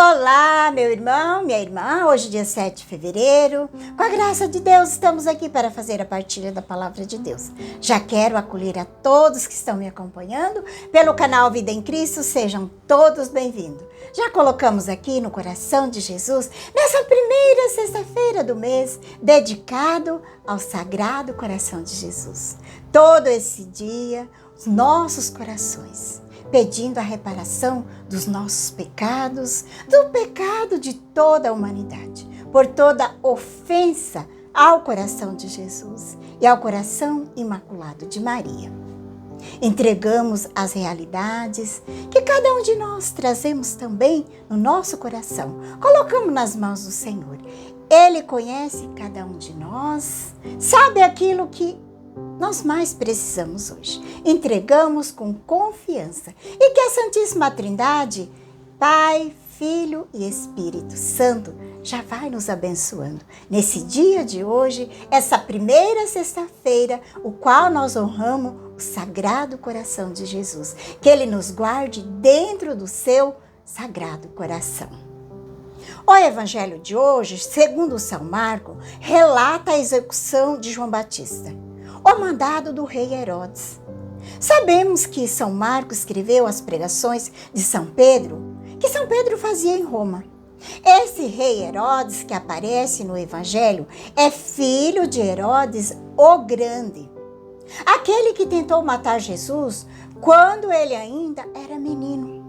Olá, meu irmão, minha irmã, hoje dia 7 de fevereiro, com a graça de Deus estamos aqui para fazer a partilha da palavra de Deus. Já quero acolher a todos que estão me acompanhando pelo canal Vida em Cristo, sejam todos bem-vindos. Já colocamos aqui no coração de Jesus, nessa primeira sexta-feira do mês, dedicado ao Sagrado Coração de Jesus. Todo esse dia, os nossos corações pedindo a reparação dos nossos pecados, do pecado de toda a humanidade, por toda ofensa ao coração de Jesus e ao coração imaculado de Maria. Entregamos as realidades que cada um de nós trazemos também no nosso coração, colocamos nas mãos do Senhor. Ele conhece cada um de nós, sabe aquilo que nós mais precisamos hoje. Entregamos com confiança e que a Santíssima Trindade, Pai, Filho e Espírito Santo, já vai nos abençoando. Nesse dia de hoje, essa primeira sexta-feira, o qual nós honramos o Sagrado Coração de Jesus. Que Ele nos guarde dentro do seu Sagrado Coração. O Evangelho de hoje, segundo São Marcos, relata a execução de João Batista, o mandado do rei Herodes. Sabemos que São Marcos escreveu as pregações de São Pedro, que São Pedro fazia em Roma. Esse rei Herodes que aparece no Evangelho é filho de Herodes o Grande, aquele que tentou matar Jesus quando ele ainda era menino,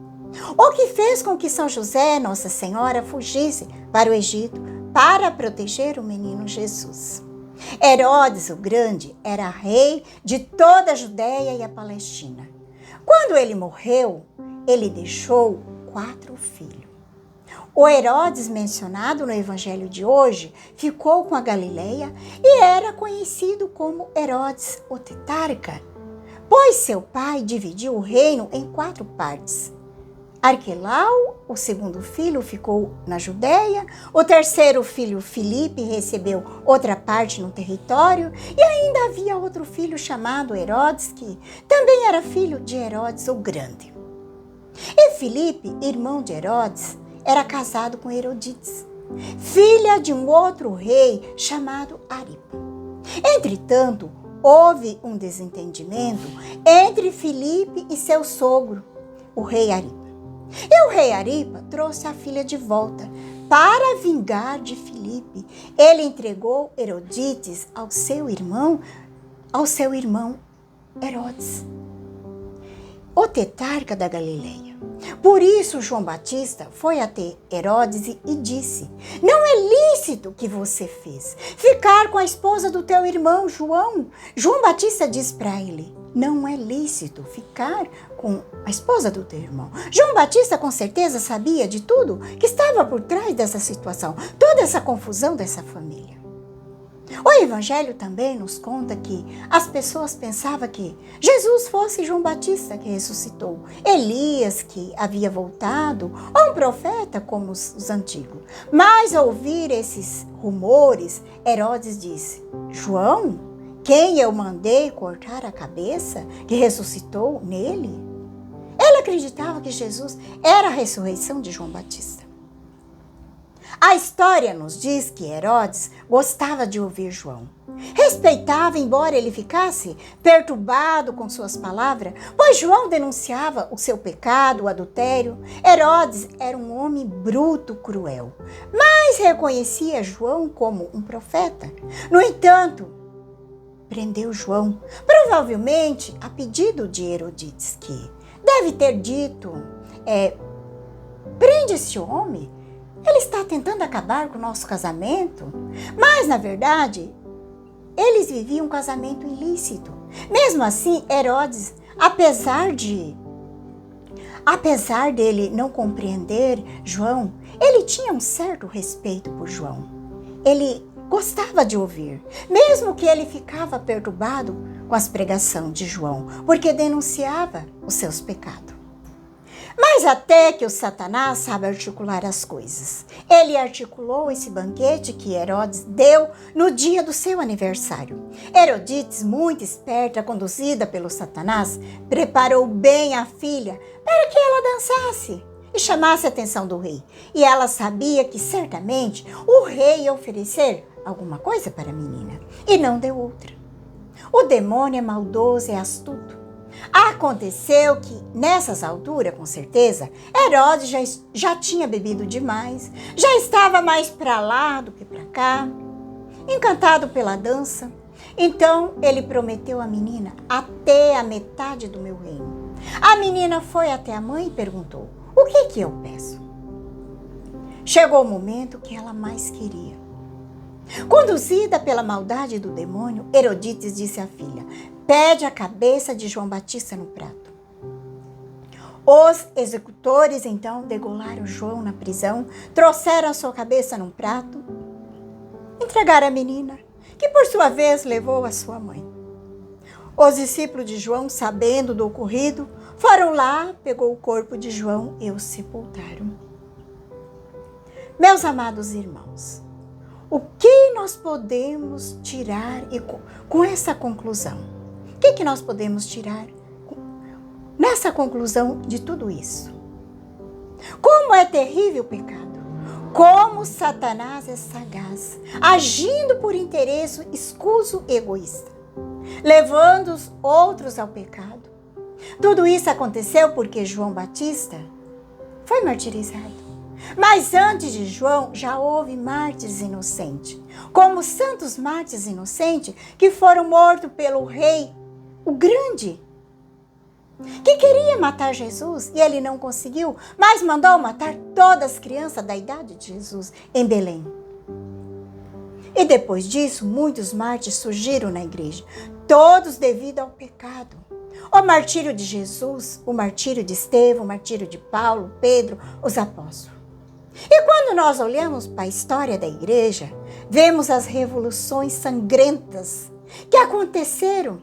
o que fez com que São José, Nossa Senhora, fugisse para o Egito para proteger o menino Jesus. Herodes o Grande era rei de toda a Judéia e a Palestina. Quando ele morreu, ele deixou 4 filhos. O Herodes mencionado no Evangelho de hoje ficou com a Galileia e era conhecido como Herodes o Tetrarca, pois seu pai dividiu o reino em 4 partes. Arquelau, o segundo filho, ficou na Judéia, o terceiro filho, Filipe, recebeu outra parte no território, e ainda havia outro filho chamado Herodes, que também era filho de Herodes o Grande. E Filipe, irmão de Herodes, era casado com Herodias, filha de um outro rei chamado Aripa. Entretanto, houve um desentendimento entre Filipe e seu sogro, o rei Aripa. E o rei Aripa trouxe a filha de volta. Para vingar de Filipe, ele entregou Herodias ao seu irmão Herodes, o tetrarca da Galileia. Por isso João Batista foi até Herodes e disse: não é lícito o que você fez, ficar com a esposa do teu irmão João. João Batista diz para ele: não é lícito ficar com a esposa do teu irmão. João Batista com certeza sabia de tudo que estava por trás dessa situação, toda essa confusão dessa família. O Evangelho também nos conta que as pessoas pensavam que Jesus fosse João Batista que ressuscitou, Elias que havia voltado, ou um profeta como os antigos. Mas ao ouvir esses rumores, Herodes disse: João, quem eu mandei cortar a cabeça, que ressuscitou nele? Ele acreditava que Jesus era a ressurreição de João Batista. A história nos diz que Herodes gostava de ouvir João. Respeitava, embora ele ficasse perturbado com suas palavras, pois João denunciava o seu pecado, o adultério. Herodes era um homem bruto, cruel, mas reconhecia João como um profeta. No entanto, prendeu João, provavelmente a pedido de Herodias, que deve ter dito: prende esse homem, ele está tentando acabar com o nosso casamento. Mas, na verdade, eles viviam um casamento ilícito. Mesmo assim, Herodes, apesar dele não compreender João, ele tinha um certo respeito por João. Ele gostava de ouvir, mesmo que ele ficava perturbado com as pregações de João, porque denunciava os seus pecados. Mas até que o Satanás sabe articular as coisas. Ele articulou esse banquete que Herodes deu no dia do seu aniversário. Herodias, muito esperta, conduzida pelo Satanás, preparou bem a filha para que ela dançasse. e chamasse a atenção do rei. E ela sabia que certamente o rei ia oferecer alguma coisa para a menina e não deu outra. O demônio é maldoso e astuto. Aconteceu que, nessas alturas, com certeza, Herodes já tinha bebido demais, já estava mais para lá do que para cá, encantado pela dança. Então, ele prometeu à menina até a metade do meu reino. A menina foi até a mãe e perguntou: o que eu peço? Chegou o momento que ela mais queria. Conduzida pela maldade do demônio, Herodíades disse à filha: pede a cabeça de João Batista no prato. Os executores então degolaram João na prisão, trouxeram a sua cabeça num prato, entregaram a menina, que por sua vez levou a sua mãe. Os discípulos de João, sabendo do ocorrido, foram lá, pegou o corpo de João e o sepultaram. Meus amados irmãos, o que nós podemos tirar com essa conclusão? O que nós podemos tirar nessa conclusão de tudo isso? Como é terrível o pecado! Como Satanás é sagaz, agindo por interesse escuso e egoísta, levando os outros ao pecado. Tudo isso aconteceu porque João Batista foi martirizado. Mas antes de João, já houve mártires inocentes, como os santos mártires inocentes que foram mortos pelo rei, o grande, que queria matar Jesus e ele não conseguiu, mas mandou matar todas as crianças da idade de Jesus em Belém. E depois disso, muitos mártires surgiram na igreja, todos devido ao pecado. O martírio de Jesus, o martírio de Estevão, o martírio de Paulo, Pedro, os apóstolos. E quando nós olhamos para a história da igreja, vemos as revoluções sangrentas que aconteceram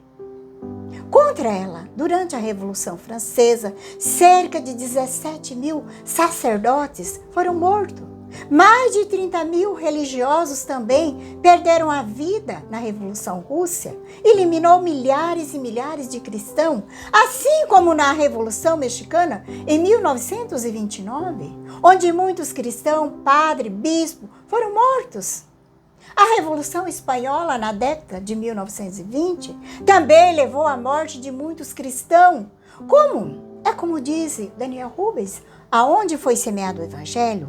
contra ela. Durante a Revolução Francesa, cerca de 17 mil sacerdotes foram mortos. Mais de 30 mil religiosos também perderam a vida na Revolução Russa. Eliminou milhares e milhares de cristãos, assim como na Revolução Mexicana em 1929, onde muitos cristãos, padre, bispo, foram mortos. A Revolução Espanhola, na década de 1920, também levou à morte de muitos cristãos. Como diz Daniel Rubens, aonde foi semeado o evangelho,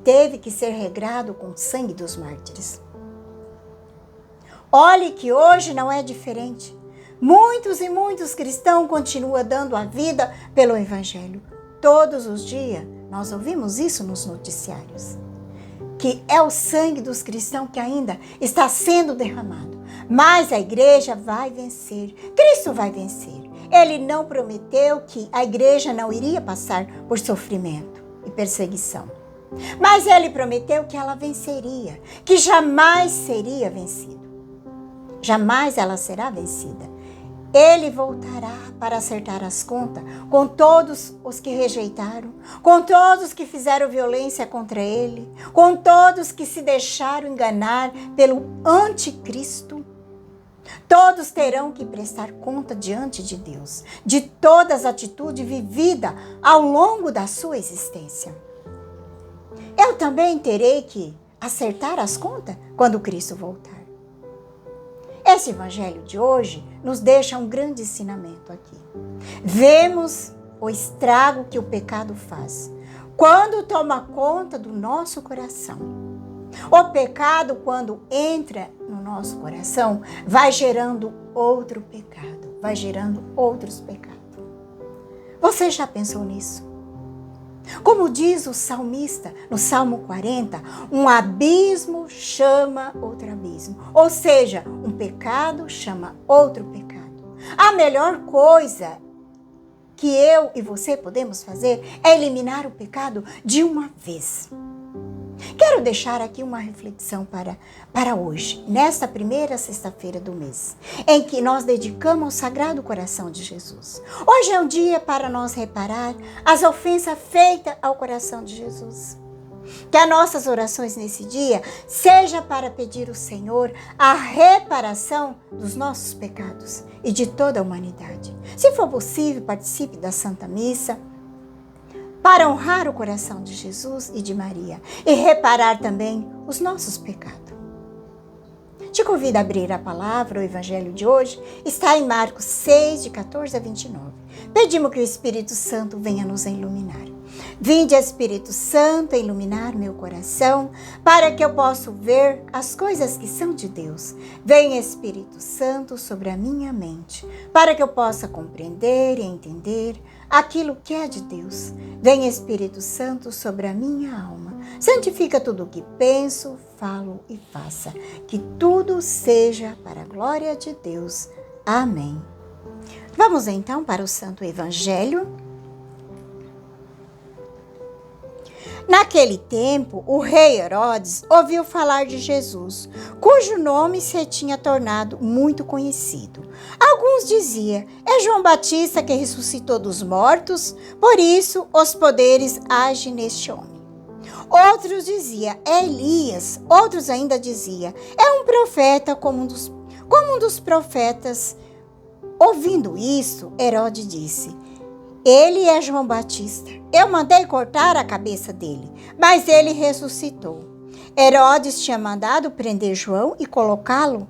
teve que ser regrado com o sangue dos mártires. Olhe que hoje não é diferente. Muitos e muitos cristãos continuam dando a vida pelo evangelho. Todos os dias nós ouvimos isso nos noticiários. Que é o sangue dos cristãos que ainda está sendo derramado. Mas a igreja vai vencer. Cristo vai vencer. Ele não prometeu que a igreja não iria passar por sofrimento e perseguição. Mas ele prometeu que ela venceria, que jamais seria vencida. Jamais ela será vencida. Ele voltará para acertar as contas com todos os que rejeitaram, com todos que fizeram violência contra ele, com todos que se deixaram enganar pelo anticristo. Todos terão que prestar conta diante de Deus, de todas as atitudes vividas ao longo da sua existência. Eu também terei que acertar as contas quando Cristo voltar. Esse evangelho de hoje nos deixa um grande ensinamento aqui. Vemos o estrago que o pecado faz quando toma conta do nosso coração. O pecado, quando entra no nosso coração, vai gerando outro pecado, vai gerando outros pecados. Você já pensou nisso? Como diz o salmista no Salmo 40, um abismo chama outro abismo. Ou seja, um pecado chama outro pecado. A melhor coisa que eu e você podemos fazer é eliminar o pecado de uma vez. Quero deixar aqui uma reflexão para hoje, nesta primeira sexta-feira do mês, em que nós dedicamos ao Sagrado Coração de Jesus. Hoje é um dia para nós reparar as ofensas feitas ao coração de Jesus. Que as nossas orações nesse dia seja para pedir ao Senhor a reparação dos nossos pecados e de toda a humanidade. Se for possível, participe da Santa Missa. para honrar o coração de Jesus e de Maria e reparar também os nossos pecados. Te convido a abrir a palavra, o evangelho de hoje está em Marcos 6, de 14 a 29. Pedimos que o Espírito Santo venha nos iluminar. Vinde, Espírito Santo, iluminar meu coração, para que eu possa ver as coisas que são de Deus. Vem, Espírito Santo, sobre a minha mente, para que eu possa compreender e entender aquilo que é de Deus. Vem, Espírito Santo, sobre a minha alma. Santifica tudo o que penso, falo e faça. Que tudo seja para a glória de Deus. Amém. Vamos então para o Santo Evangelho. Naquele tempo, o rei Herodes ouviu falar de Jesus, cujo nome se tinha tornado muito conhecido. Alguns diziam, é João Batista que ressuscitou dos mortos, por isso os poderes agem neste homem. Outros diziam, é Elias. Outros ainda diziam, é um profeta como um dos profetas. Ouvindo isso, Herodes disse, ele é João Batista. Eu mandei cortar a cabeça dele, mas ele ressuscitou. Herodes tinha mandado prender João e colocá-lo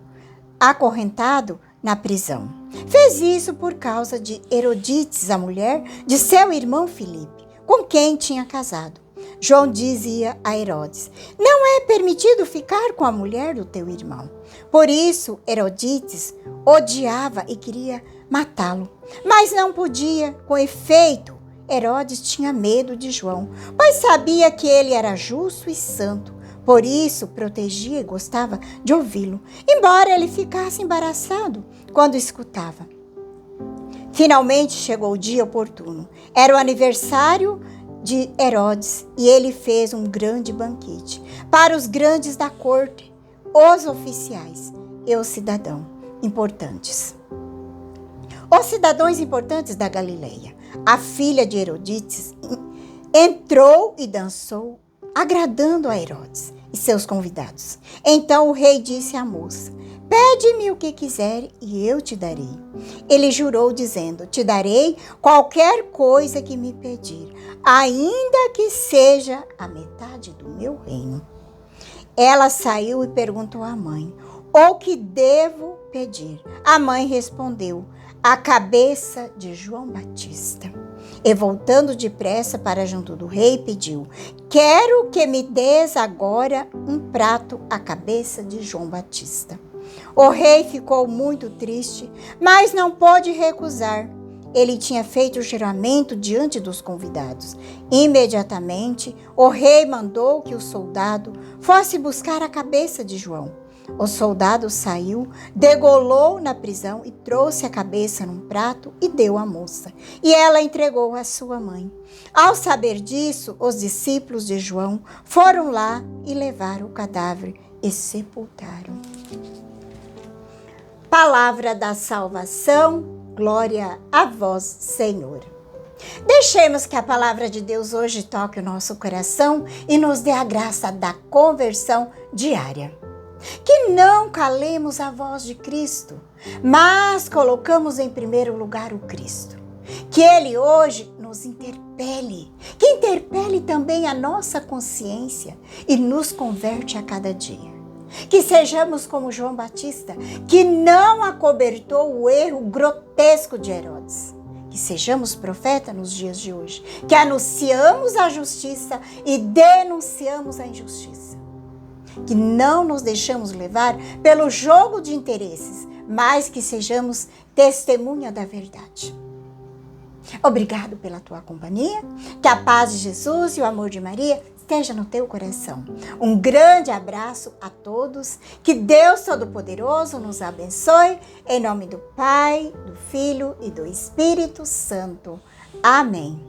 acorrentado na prisão. Fez isso por causa de Herodias, a mulher de seu irmão Filipe, com quem tinha casado. João dizia a Herodes, não é permitido ficar com a mulher do teu irmão. Por isso, Herodias odiava e queria matá-lo, mas não podia. Com efeito, Herodes tinha medo de João, pois sabia que ele era justo e santo. Por isso, protegia e gostava de ouvi-lo, embora ele ficasse embaraçado quando escutava. Finalmente chegou o dia oportuno. Era o aniversário de Herodes e ele fez um grande banquete para os grandes da corte, os oficiais e os cidadãos importantes. Os cidadãos importantes da Galileia. A filha de Herodias entrou e dançou, agradando a Herodes e seus convidados. Então o rei disse à moça, pede-me o que quiser e eu te darei. Ele jurou dizendo, te darei qualquer coisa que me pedir, ainda que seja a metade do meu reino. Ela saiu e perguntou à mãe, o que devo pedir? A mãe respondeu, a cabeça de João Batista. E voltando depressa para junto do rei, pediu, quero que me des agora um prato a cabeça de João Batista. O rei ficou muito triste, mas não pôde recusar. Ele tinha feito o juramento diante dos convidados. Imediatamente, o rei mandou que o soldado fosse buscar a cabeça de João. O soldado saiu, degolou na prisão e trouxe a cabeça num prato e deu à moça. E ela entregou à sua mãe. Ao saber disso, os discípulos de João foram lá e levaram o cadáver e sepultaram. Palavra da salvação, glória a vós, Senhor. Deixemos que a palavra de Deus hoje toque o nosso coração e nos dê a graça da conversão diária. Que não calemos a voz de Cristo, mas colocamos em primeiro lugar o Cristo. Que Ele hoje nos interpele, que interpele também a nossa consciência e nos converte a cada dia. Que sejamos como João Batista, que não acobertou o erro grotesco de Herodes. Que sejamos profeta nos dias de hoje, que anunciamos a justiça e denunciamos a injustiça. Que não nos deixamos levar pelo jogo de interesses, mas que sejamos testemunha da verdade. Obrigado pela tua companhia, que a paz de Jesus e o amor de Maria esteja no teu coração. Um grande abraço a todos, que Deus Todo-Poderoso nos abençoe, em nome do Pai, do Filho e do Espírito Santo. Amém.